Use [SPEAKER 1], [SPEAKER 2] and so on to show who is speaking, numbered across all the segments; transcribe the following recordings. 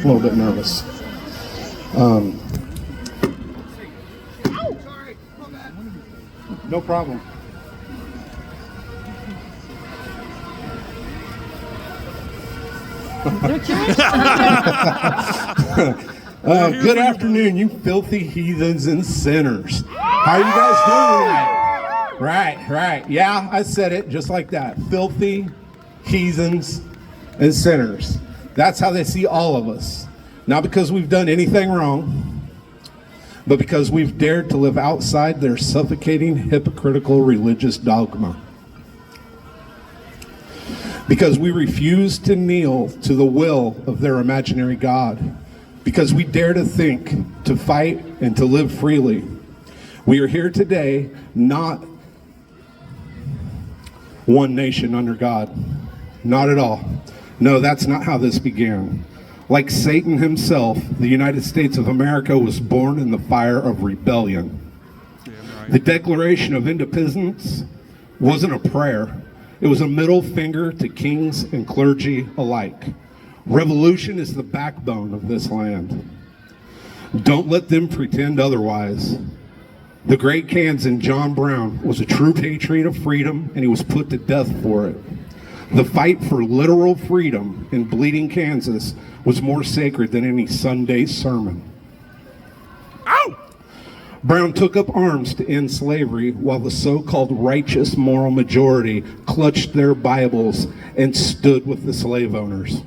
[SPEAKER 1] little bit nervous. No problem. Good afternoon, you filthy heathens and sinners. How are you guys doing tonight? Right. Yeah, I said it just like that. Filthy heathens and sinners. That's how they see all of us. Not because we've done anything wrong, but because we've dared to live outside their suffocating, hypocritical religious dogma. Because we refuse to kneel to the will of their imaginary God. Because we dare to think, to fight, and to live freely. We are here today, not one nation under God. Not at all. No, that's not how this began. Like Satan himself, the United States of America was born in the fire of rebellion. The Declaration of Independence wasn't a prayer. It was a middle finger to kings and clergy alike. Revolution is the backbone of this land. Don't let them pretend otherwise. The great Kansan John Brown was a true patriot of freedom, and he was put to death for it. The fight for literal freedom in bleeding Kansas was more sacred than any Sunday sermon. Ow! Brown took up arms to end slavery while the so-called righteous moral majority clutched their Bibles and stood with the slave owners.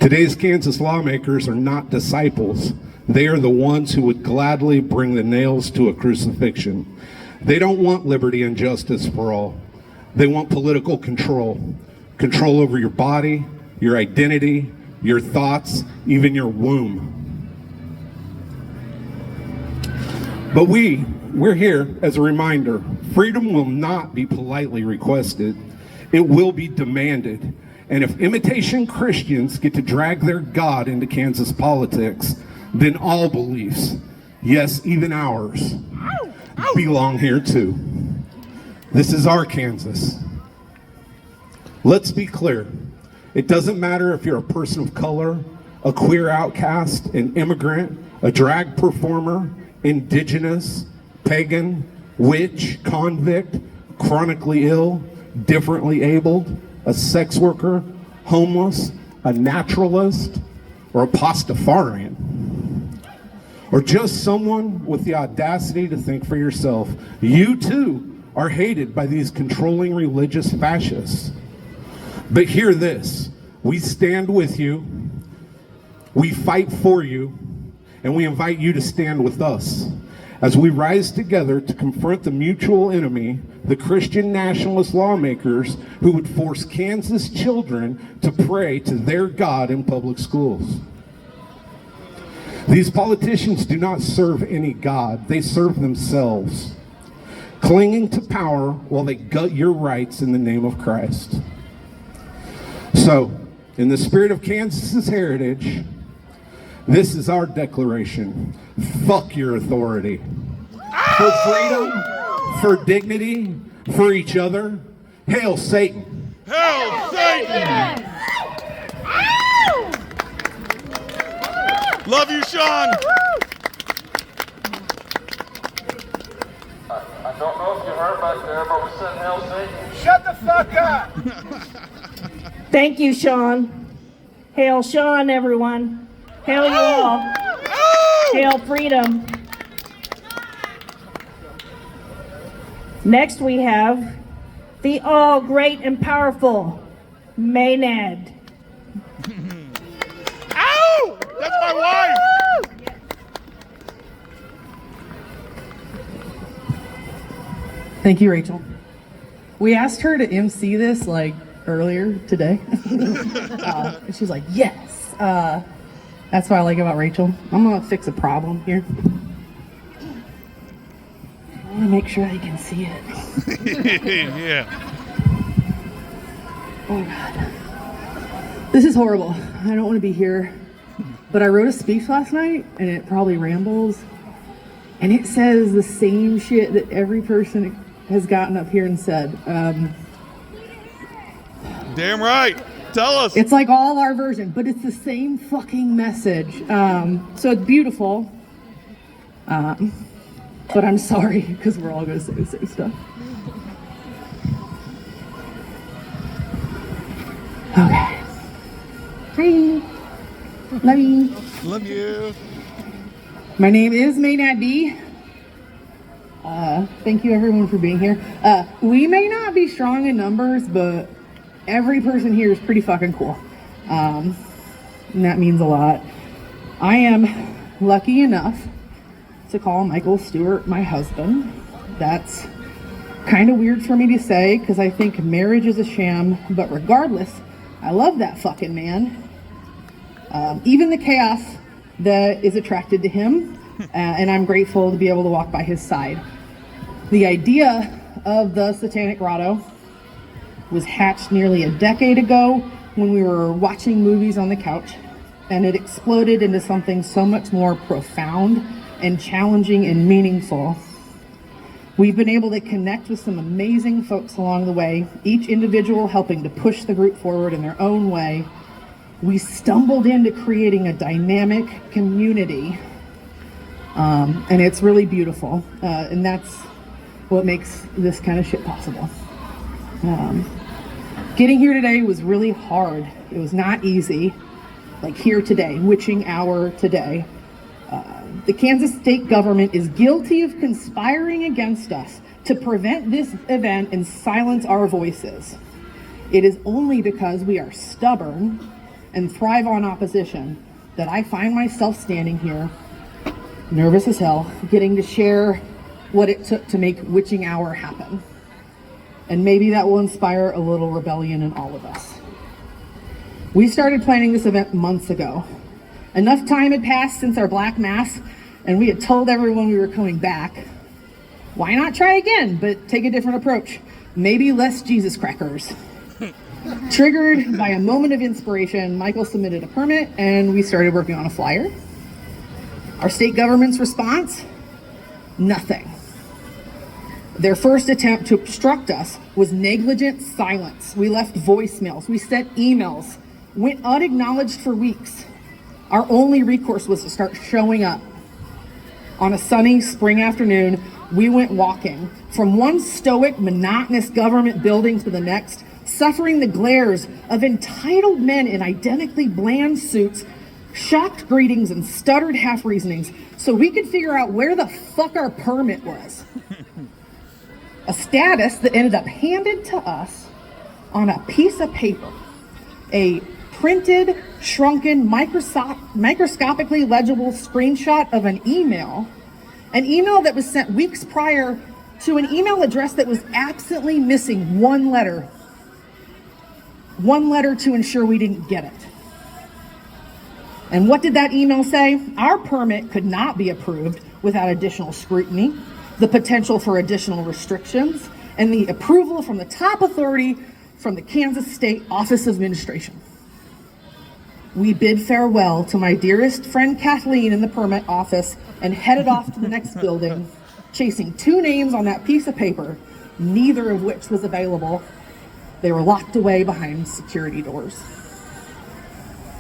[SPEAKER 1] Today's Kansas lawmakers are not disciples. They are the ones who would gladly bring the nails to a crucifixion. They don't want liberty and justice for all. They want political control. Control over your body, your identity, your thoughts, even your womb. But we're here as a reminder. Freedom will not be politely requested. It will be demanded. And if imitation Christians get to drag their God into Kansas politics, then all beliefs, yes, even ours, belong here too. This is our Kansas. Let's be clear. It doesn't matter if you're a person of color, a queer outcast, an immigrant, a drag performer, indigenous, pagan, witch, convict, chronically ill, differently abled, a sex worker, homeless, a naturalist, or a Pastafarian. Or just someone with the audacity to think for yourself. You too are hated by these controlling religious fascists. But hear this, we stand with you, we fight for you, and we invite you to stand with us as we rise together to confront the mutual enemy, the Christian nationalist lawmakers who would force Kansas children to pray to their God in public schools. These politicians do not serve any God, they serve themselves, clinging to power while they gut your rights in the name of Christ. So, in the spirit of Kansas's heritage, this is our declaration. Fuck your authority. For freedom, for dignity, for each other, hail Satan.
[SPEAKER 2] Hail Satan! Love you, Sean.
[SPEAKER 3] I don't know if you heard back there, but we said hail Satan.
[SPEAKER 4] Shut the fuck up!
[SPEAKER 5] Thank you, Sean. Hail Sean, everyone. Hail you all. Hail freedom. Next we have the all great and powerful Maenad.
[SPEAKER 2] Ow! That's my wife!
[SPEAKER 6] Thank you, Rachel. We asked her to MC this like earlier today. And she's like, yes. That's what I like about Rachel. I'm gonna fix a problem here. I wanna make sure I can see it.
[SPEAKER 2] Yeah.
[SPEAKER 6] Oh God. This is horrible. I don't wanna be here. But I wrote a speech last night and it probably rambles. And it says the same shit that every person has gotten up here and said.
[SPEAKER 2] Damn right. Tell us.
[SPEAKER 6] It's like all our version, but it's the same fucking message. So it's beautiful. But I'm sorry, because we're all going to say the same stuff. Okay. Hi. Love you.
[SPEAKER 2] Love you.
[SPEAKER 6] My name is Maenad B. Thank you everyone for being here. We may not be strong in numbers, but every person here is pretty fucking cool. And that means a lot. I am lucky enough to call Michael Stewart my husband. That's kind of weird for me to say because I think marriage is a sham, but regardless, I love that fucking man. Even the chaos that is attracted to him, and I'm grateful to be able to walk by his side. The idea of the Satanic Grotto was hatched nearly a decade ago when we were watching movies on the couch, and it exploded into something so much more profound and challenging and meaningful. We've been able to connect with some amazing folks along the way, each individual helping to push the group forward in their own way. We stumbled into creating a dynamic community, and it's really beautiful, and that's what makes this kind of shit possible. Getting here today was really hard. It was not easy. Like here today, witching hour today. The Kansas state government is guilty of conspiring against us to prevent this event and silence our voices. It is only because we are stubborn and thrive on opposition that I find myself standing here, nervous as hell, getting to share what it took to make witching hour happen. And maybe that will inspire a little rebellion in all of us. We started planning this event months ago. Enough time had passed since our Black Mass, and we had told everyone we were coming back. Why not try again, but take a different approach? Maybe less Jesus crackers. Triggered by a moment of inspiration, Michael submitted a permit, and we started working on a flyer. Our state government's response? Nothing. Their first attempt to obstruct us was negligent silence. We left voicemails, we sent emails, went unacknowledged for weeks. Our only recourse was to start showing up. On a sunny spring afternoon, we went walking from one stoic, monotonous government building to the next, suffering the glares of entitled men in identically bland suits, shocked greetings and stuttered half-reasonings so we could figure out where the fuck our permit was. A status that ended up handed to us on a piece of paper, a printed, shrunken, microscopically legible screenshot of an email that was sent weeks prior to an email address that was absently missing one letter to ensure we didn't get it. And what did that email say? Our permit could not be approved without additional scrutiny, the potential for additional restrictions, and the approval from the top authority from the Kansas State Office of Administration. We bid farewell to my dearest friend Kathleen in the permit office and headed off to the next building, chasing two names on that piece of paper, neither of which was available. They were locked away behind security doors.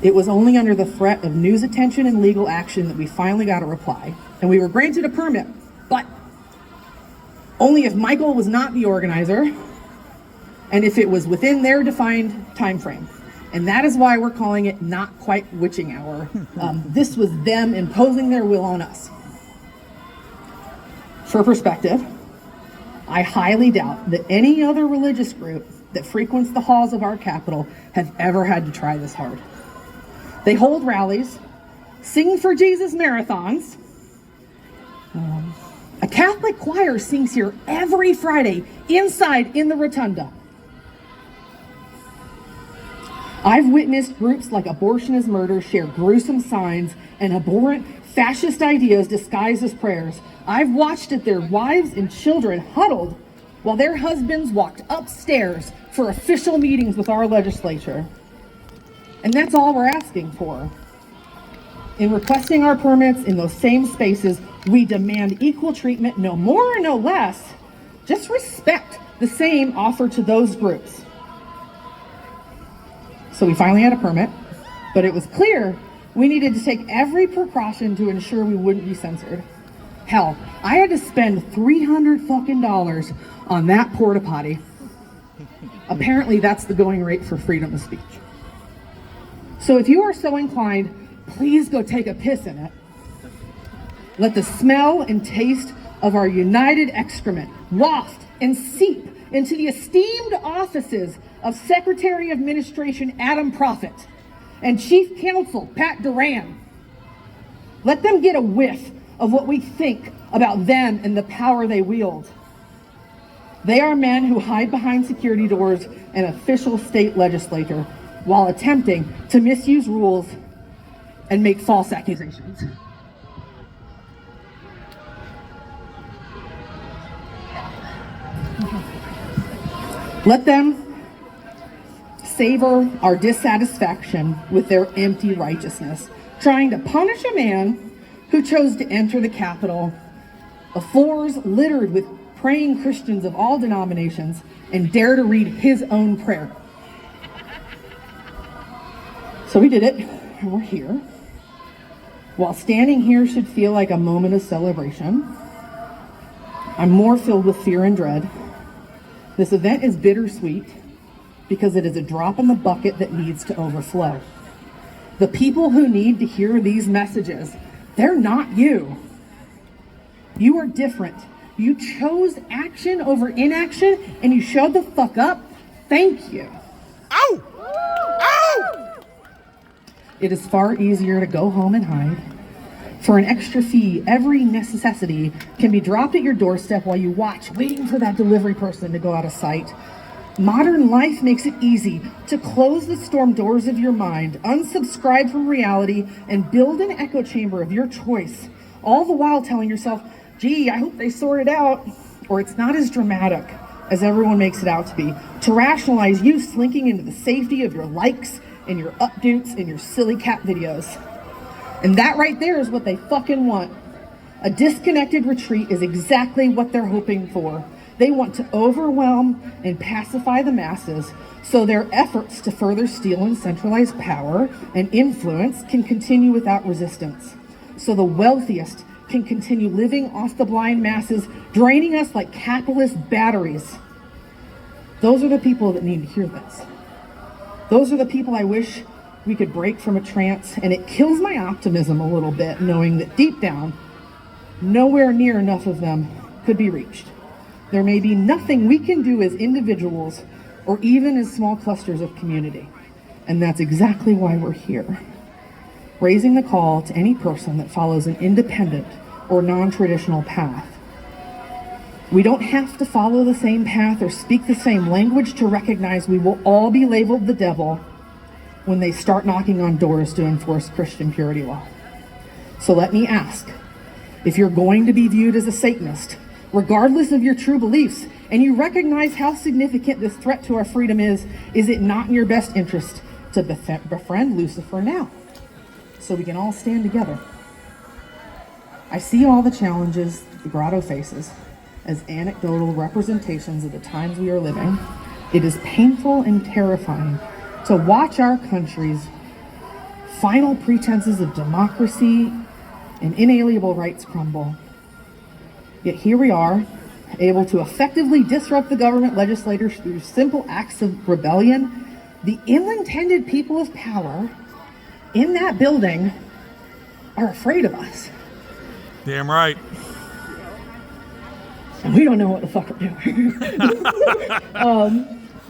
[SPEAKER 6] It was only under the threat of news attention and legal action that we finally got a reply, and we were granted a permit, but only if Michael was not the organizer and if it was within their defined time frame. And that is why we're calling it Not Quite Witching Hour. This was them imposing their will on us. For perspective, I highly doubt that any other religious group that frequents the halls of our capital have ever had to try this hard. They hold rallies, sing for Jesus marathons. A Catholic choir sings here every Friday inside in the rotunda. I've witnessed groups like Abortion is Murder share gruesome signs and abhorrent fascist ideas disguised as prayers. I've watched as their wives and children huddled while their husbands walked upstairs for official meetings with our legislature. And that's all we're asking for. In requesting our permits in those same spaces, we demand equal treatment, no more or no less. Just respect the same offered to those groups. So we finally had a permit, but it was clear we needed to take every precaution to ensure we wouldn't be censored. Hell, I had to spend $300 fucking on that porta potty. Apparently that's the going rate for freedom of speech. So if you are so inclined, please go take a piss in it. Let the smell and taste of our united excrement waft and seep into the esteemed offices of Secretary of Administration Adam Prophet and Chief Counsel Pat Duran. Let them get a whiff of what we think about them and the power they wield. They are men who hide behind security doors and official state legislature while attempting to misuse rules and make false accusations. Let them savor our dissatisfaction with their empty righteousness, trying to punish a man who chose to enter the Capitol, the floors littered with praying Christians of all denominations, and dare to read his own prayer. So we did it, and we're here. While standing here should feel like a moment of celebration, I'm more filled with fear and dread. This event is bittersweet because it is a drop in the bucket that needs to overflow. The people who need to hear these messages, they're not you. You are different. You chose action over inaction and you showed the fuck up. Thank you.
[SPEAKER 2] Ow! Ow!
[SPEAKER 6] It is far easier to go home and hide. For an extra fee, every necessity can be dropped at your doorstep while you watch, waiting for that delivery person to go out of sight. Modern life makes it easy to close the storm doors of your mind, unsubscribe from reality, and build an echo chamber of your choice, all the while telling yourself, gee, I hope they sort it out, or it's not as dramatic as everyone makes it out to be, to rationalize you slinking into the safety of your likes and your updates and your silly cat videos. And that right there is what they fucking want. A disconnected retreat is exactly what they're hoping for. They want to overwhelm and pacify the masses so their efforts to further steal and centralize power and influence can continue without resistance. So the wealthiest can continue living off the blind masses, draining us like capitalist batteries. Those are the people that need to hear this. Those are the people I wish we could break from a trance, and it kills my optimism a little bit knowing that deep down, nowhere near enough of them could be reached. There may be nothing we can do as individuals or even as small clusters of community. And that's exactly why we're here. Raising the call to any person that follows an independent or non-traditional path. We don't have to follow the same path or speak the same language to recognize we will all be labeled the devil when they start knocking on doors to enforce Christian purity law. So let me ask, if you're going to be viewed as a Satanist, regardless of your true beliefs, and you recognize how significant this threat to our freedom is it not in your best interest to befriend Lucifer now, so we can all stand together? I see all the challenges the grotto faces as anecdotal representations of the times we are living. It is painful and terrifying to watch our country's final pretenses of democracy and inalienable rights crumble. Yet here we are, able to effectively disrupt the government legislators through simple acts of rebellion. The ill-intended people of power in that building are afraid of us.
[SPEAKER 2] Damn right.
[SPEAKER 6] And we don't know what the fuck we're doing.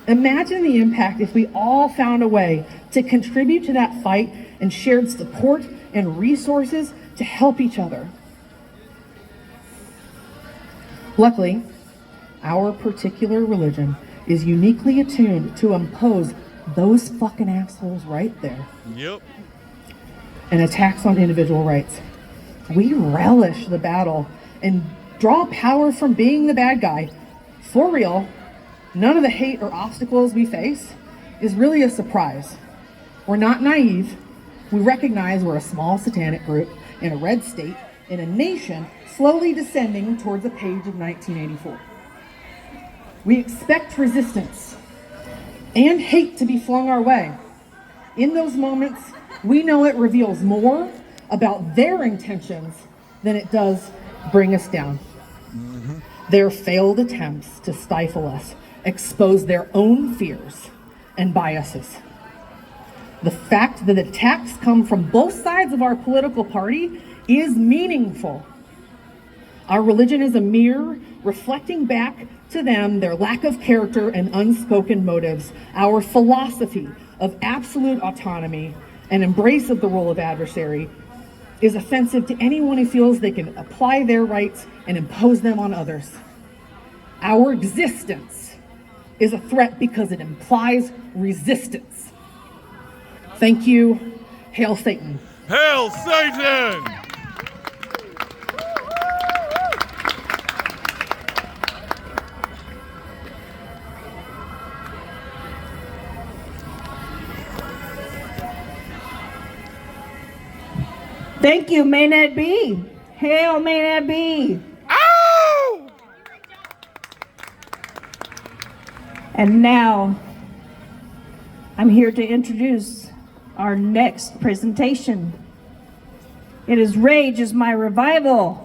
[SPEAKER 6] Imagine the impact if we all found a way to contribute to that fight and shared support and resources to help each other. Luckily, our particular religion is uniquely attuned to impose those fucking assholes right there.
[SPEAKER 2] Yep.
[SPEAKER 6] And attacks on individual rights. We relish the battle and draw power from being the bad guy. For real, none of the hate or obstacles we face is really a surprise. We're not naive. We recognize we're a small satanic group in a red state in a nation slowly descending towards the page of 1984. We expect resistance and hate to be flung our way. In those moments, we know it reveals more about their intentions than it does bring us down. Their failed attempts to stifle us expose their own fears and biases. The fact that attacks come from both sides of our political party is meaningful. Our religion is a mirror reflecting back to them their lack of character and unspoken motives. Our philosophy of absolute autonomy and embrace of the role of adversary is offensive to anyone who feels they can apply their rights and impose them on others. Our existence is a threat because it implies resistance. Thank you. Hail Satan.
[SPEAKER 2] Hail Satan!
[SPEAKER 5] Thank you, Maenad B. Hail, Maenad B.
[SPEAKER 2] Ow!
[SPEAKER 5] And now, I'm here to introduce our next presentation. It is Rage is My Revival.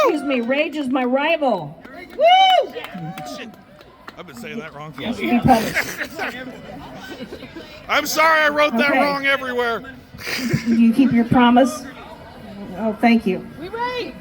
[SPEAKER 5] Excuse me, Rage is My Rival. Woo!
[SPEAKER 2] Shit. I've been saying that wrong.
[SPEAKER 5] Must be published.
[SPEAKER 2] I'm sorry I wrote that
[SPEAKER 5] Okay.
[SPEAKER 2] wrong everywhere.
[SPEAKER 5] Do you keep your promise? Oh, thank you.
[SPEAKER 7] We rage!